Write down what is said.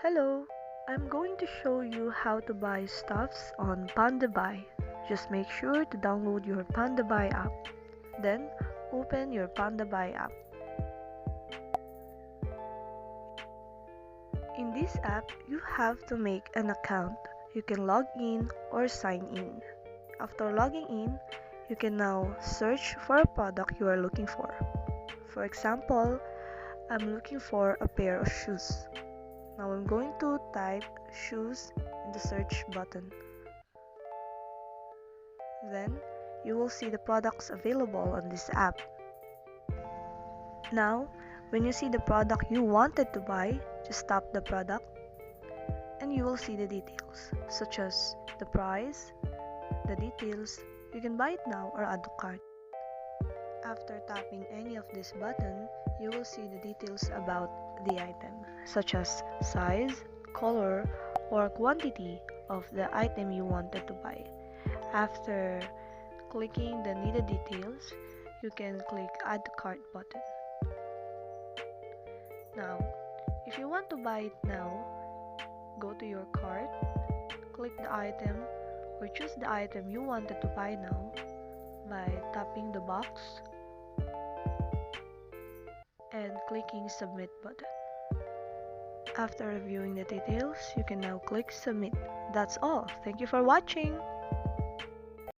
Hello, I'm going to show you how to buy stuffs on Pandabuy. Just make sure to download your Pandabuy app. Then, open your Pandabuy app. In this app, you have to make an account. You can log in or sign in. After logging in, you can now search for a product you are looking for. For example, I'm looking for a pair of shoes. Now I'm going to type shoes in the search button. Then you will see the products available on this app. Now, when you see the product you wanted to buy, just tap the product and you will see the details such as the price, the details. You can buy it now or add to cart. After tapping any of this button, you will see the details about the item such as size, color, or quantity of the item you wanted to buy. After clicking the needed details, you can click add to cart button. Now, if you want to buy it now, go to your cart, click the item or choose the item you wanted to buy now by tapping the box and clicking submit button. After reviewing the details, you can now click submit. That's all. Thank you for watching.